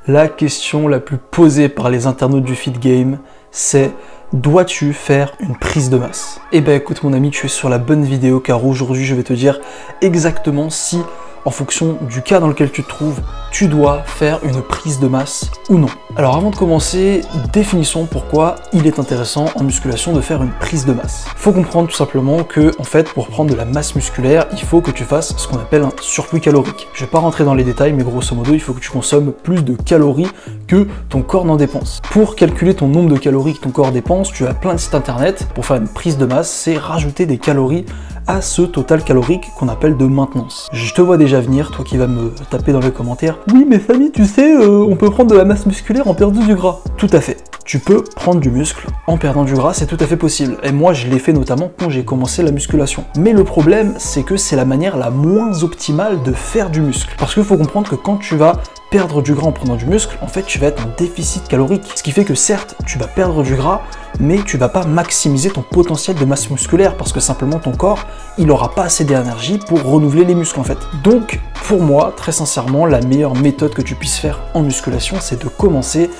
La question la plus posée par les internautes du Fit Game, c'est: dois-tu faire une prise de masse? Eh ben écoute mon ami, tu es sur la bonne vidéo, car aujourd'hui je vais te dire exactement si, en fonction du cas dans lequel tu te trouves, tu dois faire une prise de masse ou non. Alors avant de commencer, définissons pourquoi il est intéressant en musculation de faire une prise de masse. Il faut comprendre tout simplement que, en fait, pour prendre de la masse musculaire, il faut que tu fasses ce qu'on appelle un surplus calorique. Je vais pas rentrer dans les détails, mais grosso modo, il faut que tu consommes plus de calories que ton corps n'en dépense. Pour calculer ton nombre de calories que ton corps dépense, tu as plein de sites internet. Pour faire une prise de masse, c'est rajouter des calories à ce total calorique qu'on appelle de maintenance. Je te vois déjà venir, toi qui vas me taper dans les commentaires: oui mais Samy, tu sais, on peut prendre de la masse musculaire en perdant du gras. Tout à fait, tu peux prendre du muscle en perdant du gras, c'est tout à fait possible. Et moi je l'ai fait notamment quand j'ai commencé la musculation. Mais le problème, c'est que c'est la manière la moins optimale de faire du muscle. Parce qu'il faut comprendre que quand tu vas perdre du gras en prenant du muscle, en fait tu vas être en déficit calorique. Ce qui fait que certes, tu vas perdre du gras, mais tu vas pas maximiser ton potentiel de masse musculaire parce que simplement ton corps, il aura pas assez d'énergie pour renouveler les muscles en fait. Donc pour moi, très sincèrement, la meilleure méthode que tu puisses faire en musculation, c'est de commencer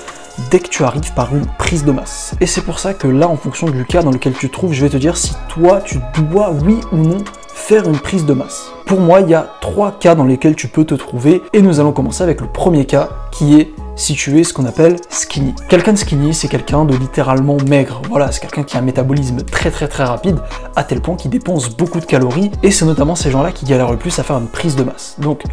dès que tu arrives par une prise de masse. Et c'est pour ça que là, en fonction du cas dans lequel tu te trouves, je vais te dire si toi, tu dois, oui ou non, faire une prise de masse. Pour moi, il y a 3 cas dans lesquels tu peux te trouver, et nous allons commencer avec le premier cas, qui est si tu es ce qu'on appelle skinny. Quelqu'un de skinny, c'est quelqu'un de littéralement maigre. Voilà, c'est quelqu'un qui a un métabolisme très rapide, à tel point qu'il dépense beaucoup de calories, et c'est notamment ces gens-là qui galèrent le plus à faire une prise de masse. Donc,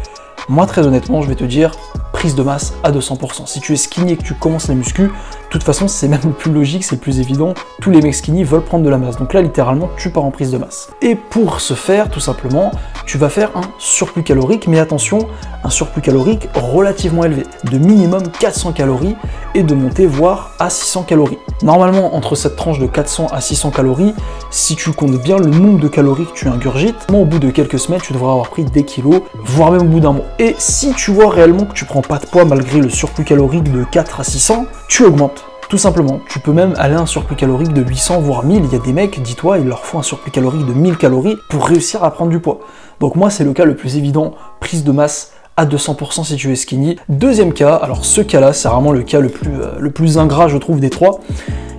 moi très honnêtement, je vais te dire, prise de masse à 200%. Si tu es skinny et que tu commences la muscu, de toute façon, c'est même le plus logique, c'est le plus évident. Tous les mecs skinny veulent prendre de la masse. Donc là, littéralement, tu pars en prise de masse. Et pour ce faire, tout simplement, tu vas faire un surplus calorique, mais attention, un surplus calorique relativement élevé, de minimum 400 calories et de monter voire à 600 calories. Normalement, entre cette tranche de 400 à 600 calories, si tu comptes bien le nombre de calories que tu ingurgites, au bout de quelques semaines, tu devras avoir pris des kilos, voire même au bout d'un mois. Et si tu vois réellement que tu prends pas de poids malgré le surplus calorique de 4 à 600, tu augmentes. Tout simplement, tu peux même aller à un surplus calorique de 800 voire 1000, il y a des mecs, dis-toi, il leur faut un surplus calorique de 1000 calories pour réussir à prendre du poids. Donc moi c'est le cas le plus évident, prise de masse à 200% si tu es skinny. Deuxième cas, alors ce cas-là c'est vraiment le cas le plus ingrat je trouve des 3,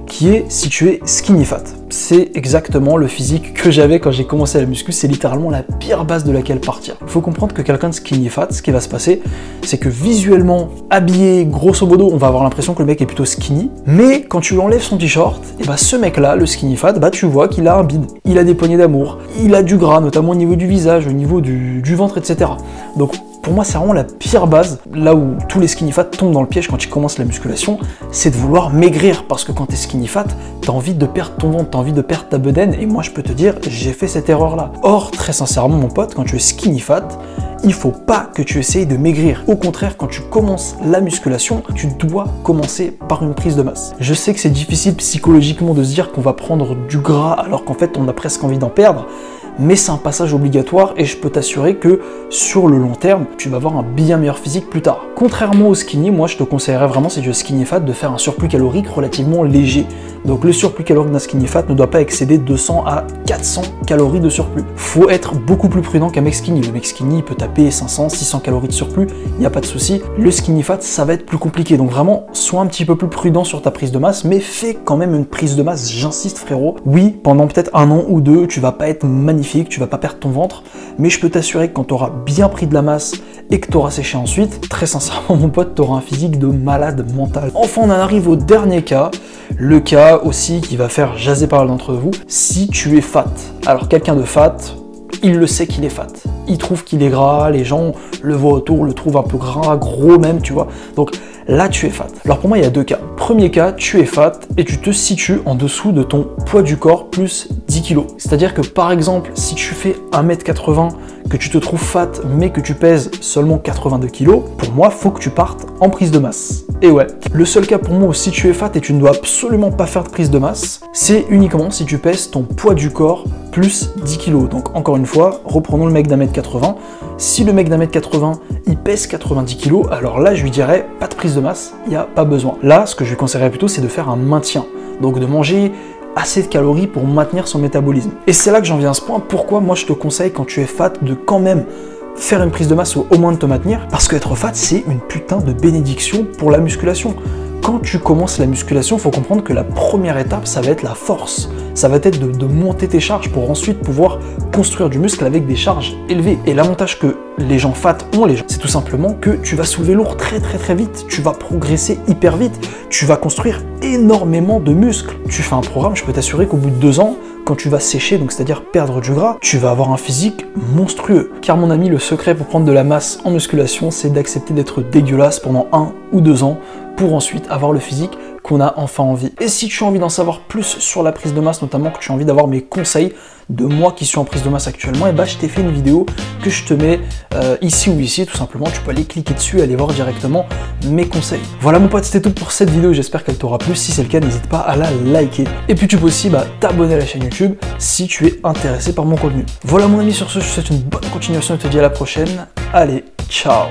qui est si tu es skinny fat. C'est exactement le physique que j'avais quand j'ai commencé la muscu, c'est littéralement la pire base de laquelle partir. Il faut comprendre que quelqu'un de skinny fat, ce qui va se passer, c'est que visuellement, habillé, grosso modo, on va avoir l'impression que le mec est plutôt skinny, mais quand tu lui enlèves son t-shirt, et bah ce mec-là, le skinny fat, bah tu vois qu'il a un bide, il a des poignées d'amour, il a du gras, notamment au niveau du visage, au niveau du ventre, etc. Donc pour moi, c'est vraiment la pire base, là où tous les skinny fat tombent dans le piège quand ils commencent la musculation, c'est de vouloir maigrir, parce que quand t'es skinny fat, t'as envie de perdre ton ventre, t'as envie de perdre ta bedaine, et moi je peux te dire, j'ai fait cette erreur-là. Or, très sincèrement mon pote, quand tu es skinny fat, il faut pas que tu essayes de maigrir. Au contraire, quand tu commences la musculation, tu dois commencer par une prise de masse. Je sais que c'est difficile psychologiquement de se dire qu'on va prendre du gras alors qu'en fait on a presque envie d'en perdre, mais c'est un passage obligatoire et je peux t'assurer que sur le long terme, tu vas avoir un bien meilleur physique plus tard. Contrairement au skinny, moi je te conseillerais vraiment, si tu es skinny fat, de faire un surplus calorique relativement léger. Donc le surplus calorique d'un skinny fat ne doit pas excéder 200 à 400 calories de surplus. Faut être beaucoup plus prudent qu'un mec skinny. Le mec skinny il peut taper 500, 600 calories de surplus, il n'y a pas de souci. Le skinny fat, ça va être plus compliqué. Donc vraiment, sois un petit peu plus prudent sur ta prise de masse, mais fais quand même une prise de masse, j'insiste frérot. Oui, pendant peut-être 1 an ou 2, tu vas pas être magnifique, tu vas pas perdre ton ventre, mais je peux t'assurer que quand tu auras bien pris de la masse et que tu auras séché ensuite, très sincèrement mon pote, tu auras un physique de malade mental. Enfin, on en arrive au dernier cas, le cas aussi qui va faire jaser pas mal d'entre vous, si tu es fat. Alors quelqu'un de fat, il le sait qu'il est fat. Il trouve qu'il est gras, les gens le voient autour, le trouvent un peu gras, gros même, tu vois. Donc là, tu es fat. Alors pour moi, il y a 2 cas. Premier cas, tu es fat et tu te situes en dessous de ton poids du corps plus 10 kg. C'est-à-dire que par exemple, si tu fais 1m80, que tu te trouves fat, mais que tu pèses seulement 82 kg, pour moi, faut que tu partes en prise de masse. Et ouais, le seul cas pour moi où si tu es fat et tu ne dois absolument pas faire de prise de masse, c'est uniquement si tu pèses ton poids du corps plus 10 kg. Donc encore une fois, reprenons le mec d'1m80. Si le mec d'1m80, il pèse 90 kg, alors là, je lui dirais, pas de prise de masse, il n'y a pas besoin. Là, ce que je lui conseillerais plutôt, c'est de faire un maintien. Donc de manger assez de calories pour maintenir son métabolisme. Et c'est là que j'en viens à ce point, pourquoi moi je te conseille quand tu es fat de quand même faire une prise de masse ou au moins de te maintenir, parce qu'être fat, c'est une putain de bénédiction pour la musculation. Quand tu commences la musculation, il faut comprendre que la première étape, ça va être la force. Ça va être de monter tes charges pour ensuite pouvoir construire du muscle avec des charges élevées. Et l'avantage que les gens fat ont, c'est tout simplement que tu vas soulever lourd très vite. Tu vas progresser hyper vite. Tu vas construire énormément de muscles. Tu fais un programme, je peux t'assurer qu'au bout de 2 ans, quand tu vas sécher, donc c'est-à-dire perdre du gras, tu vas avoir un physique monstrueux. Car mon ami, le secret pour prendre de la masse en musculation, c'est d'accepter d'être dégueulasse pendant 1 ou 2 ans pour ensuite avoir le physique qu'on a enfin envie. Et si tu as envie d'en savoir plus sur la prise de masse, notamment que tu as envie d'avoir mes conseils de moi qui suis en prise de masse actuellement, et bah je t'ai fait une vidéo que je te mets ici ou ici, tout simplement. Tu peux aller cliquer dessus et aller voir directement mes conseils. Voilà mon pote, c'était tout pour cette vidéo, j'espère qu'elle t'aura plu. Si c'est le cas, n'hésite pas à la liker. Et puis tu peux aussi t'abonner à la chaîne YouTube si tu es intéressé par mon contenu. Voilà mon ami, sur ce, je te souhaite une bonne continuation et te dis à la prochaine. Allez, ciao!